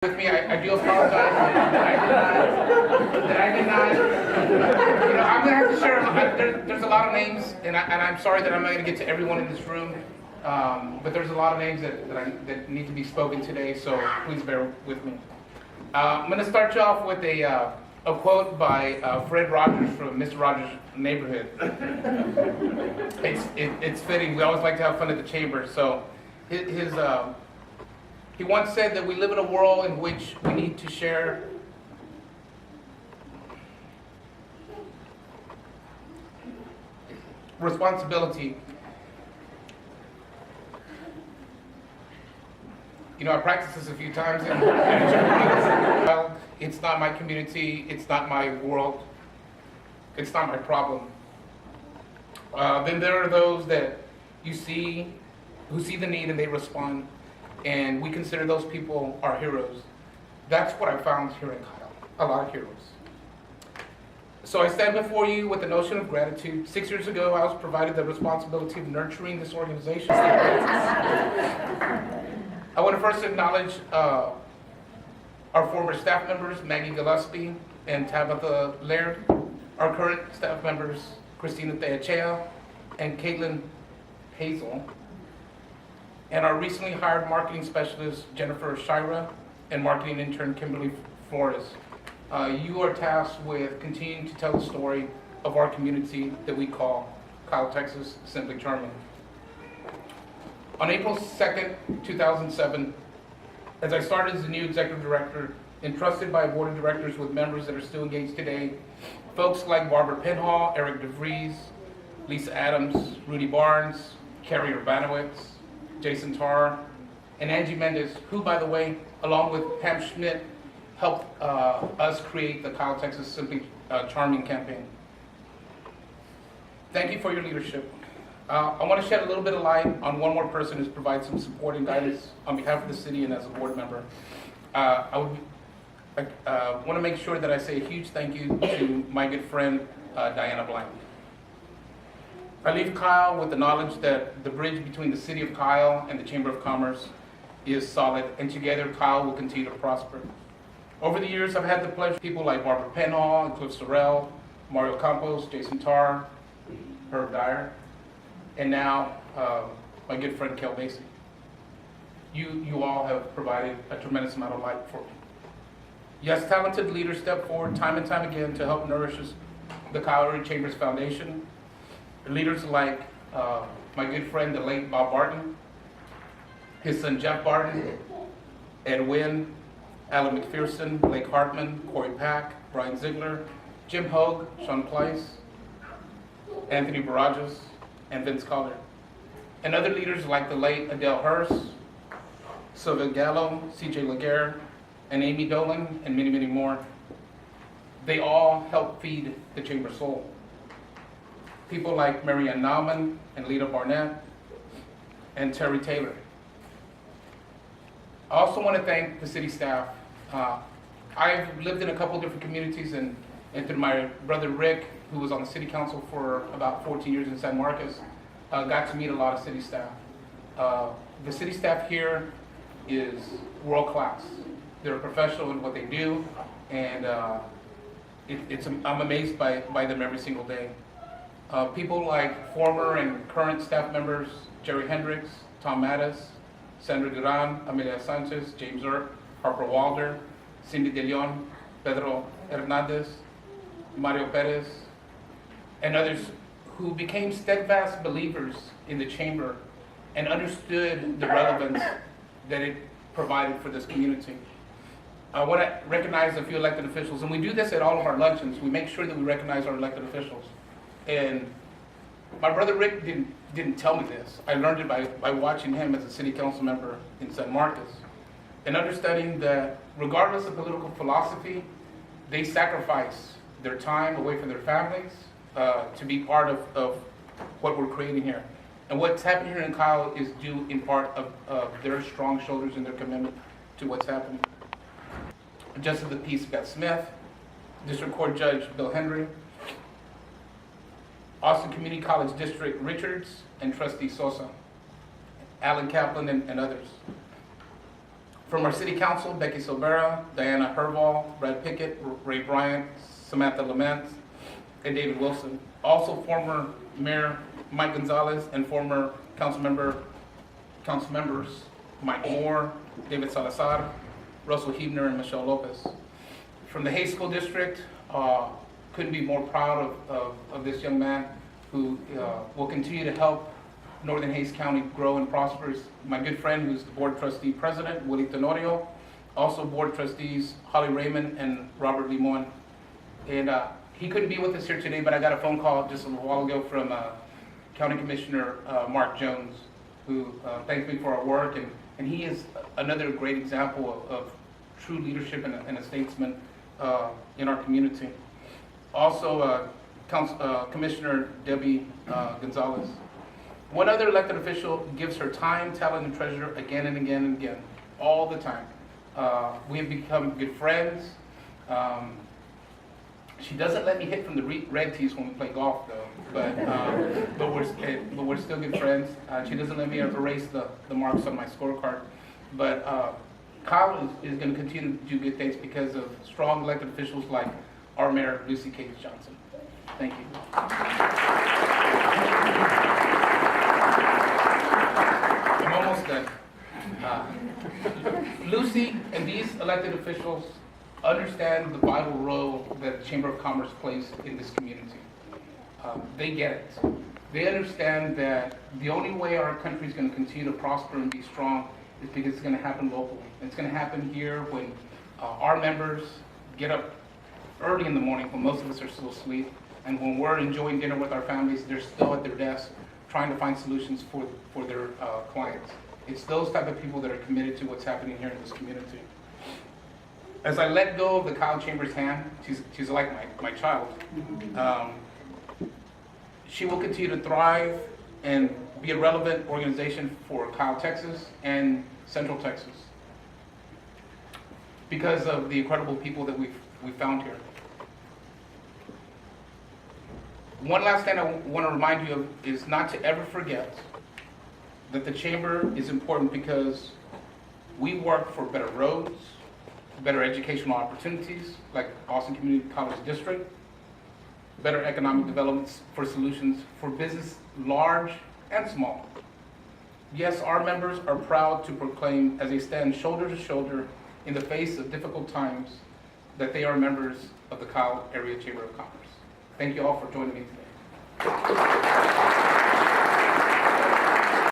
With me, I do apologize that I did not, I'm gonna have to share, there's a lot of names, and I'm sorry that I'm not gonna get to everyone in this room, but there's a lot of names that need to be spoken today, so please bear with me. I'm gonna start you off with a quote by Fred Rogers from Mr. Rogers' Neighborhood. It's fitting. We always like to have fun at the chamber, so he once said that we live in a world in which we need to share responsibility. I practiced this a few times, and well, it's not my community, it's not my world, it's not my problem. Then there are those that you see, who see the need and they respond. And we consider those people our heroes. That's what I found here in Kyle, a lot of heroes. So I stand before you with the notion of gratitude. 6 years ago, I was provided the responsibility of nurturing this organization. I want to first acknowledge our former staff members, Maggie Gillespie and Tabitha Laird, our current staff members, Christina Teachea and Caitlin Hazel, and our recently hired marketing specialist, Jennifer Shira, and marketing intern, Kimberly Flores. You are tasked with continuing to tell the story of our community that we call Kyle, Texas, Simply Charming. On April 2nd, 2007, as I started as the new executive director, entrusted by a board of directors with members that are still engaged today, folks like Barbara Penhall, Eric DeVries, Lisa Adams, Rudy Barnes, Carrie Urbanowitz, Jason Tarr, and Angie Mendez, who, by the way, along with Pam Schmidt, helped us create the Kyle, Texas Simply Charming campaign. Thank you for your leadership. I want to shed a little bit of light on one more person who's provided some support and guidance on behalf of the city and as a board member. I want to make sure that I say a huge thank you to my good friend, Diana Blank. I leave Kyle with the knowledge that the bridge between the city of Kyle and the Chamber of Commerce is solid, and together Kyle will continue to prosper. Over the years, I've had the pleasure of people like Barbara Penhall and Cliff Sorrell, Mario Campos, Jason Tarr, Herb Dyer, and now my good friend Kel Macy. You all have provided a tremendous amount of light for me. Yes, talented leaders step forward time and time again to help nourish the Kyle Area Chambers Foundation. Leaders like my good friend, the late Bob Barton, his son Jeff Barton, Ed Wynn, Alan McPherson, Blake Hartman, Corey Pack, Brian Ziegler, Jim Hogue, Sean Pleiss, Anthony Barajas, and Vince Collier. And other leaders like the late Adele Hurst, Sylvia Gallo, CJ Laguerre, and Amy Dolan, and many, many more. They all help feed the Chamber soul. People like Marianne Nauman and Lita Barnett and Terry Taylor. I also want to thank the city staff. I've lived in a couple different communities, and through my brother Rick, who was on the city council for about 14 years in San Marcos, got to meet a lot of city staff. The city staff here is world class. They're professional in what they do, and I'm amazed by them every single day. People like former and current staff members, Jerry Hendricks, Tom Mattis, Sandra Duran, Amelia Sanchez, James Earp, Harper Walder, Cindy De Leon, Pedro Hernandez, Mario Perez, and others who became steadfast believers in the chamber and understood the relevance that it provided for this community. I want to recognize a few elected officials, and we do this at all of our luncheons. We make sure that we recognize our elected officials. And my brother Rick didn't tell me this. I learned it by watching him as a city council member in San Marcos, and understanding that regardless of political philosophy, they sacrifice their time away from their families to be part of what we're creating here. And what's happening here in Kyle is due in part of their strong shoulders and their commitment to what's happening. Justice of the Peace Beth Smith, District Court Judge Bill Henry, Austin Community College District Richards, and Trustee Sosa, Alan Kaplan, and others. From our city council, Becky Silvera, Diana Herval, Brad Pickett, Ray Bryant, Samantha Lament, and David Wilson. Also former Mayor Mike Gonzalez and former council members Mike Moore, David Salazar, Russell Hebner, and Michelle Lopez. From the Hayes School District, couldn't be more proud of this young man who will continue to help Northern Hayes County grow and prosper. My good friend who's the board trustee president, Willie Tenorio, also board trustees Holly Raymond and Robert Limon. And he couldn't be with us here today, but I got a phone call just a little while ago from County Commissioner Mark Jones, who thanked me for our work, and he is another great example of true leadership and a statesman in our community. Also, Commissioner Debbie Gonzalez. One other elected official gives her time, talent, and treasure again and again and again, all the time. We have become good friends. She doesn't let me hit from the red tees when we play golf, though. But we're still good friends. She doesn't let me erase the marks on my scorecard. But Kyle is going to continue to do good things because of strong elected officials like our Mayor, Lucy Case Johnson. Thank you. I'm almost done. Lucy and these elected officials understand the vital role that the Chamber of Commerce plays in this community. They get it. They understand that the only way our country is going to continue to prosper and be strong is because it's going to happen locally. It's going to happen here when our members get up early in the morning when most of us are still asleep, and when we're enjoying dinner with our families, they're still at their desks trying to find solutions for their clients. It's those type of people that are committed to what's happening here in this community. As I let go of the Kyle Chambers hand, she's like my child. She will continue to thrive and be a relevant organization for Kyle, Texas and Central Texas because of the incredible people that we've found here. One last thing I want to remind you of is not to ever forget that the Chamber is important because we work for better roads, better educational opportunities like Austin Community College District, better economic developments for solutions for business large and small. Yes, our members are proud to proclaim as they stand shoulder to shoulder in the face of difficult times that they are members of the Kyle Area Chamber of Commerce. Thank you all for joining me today.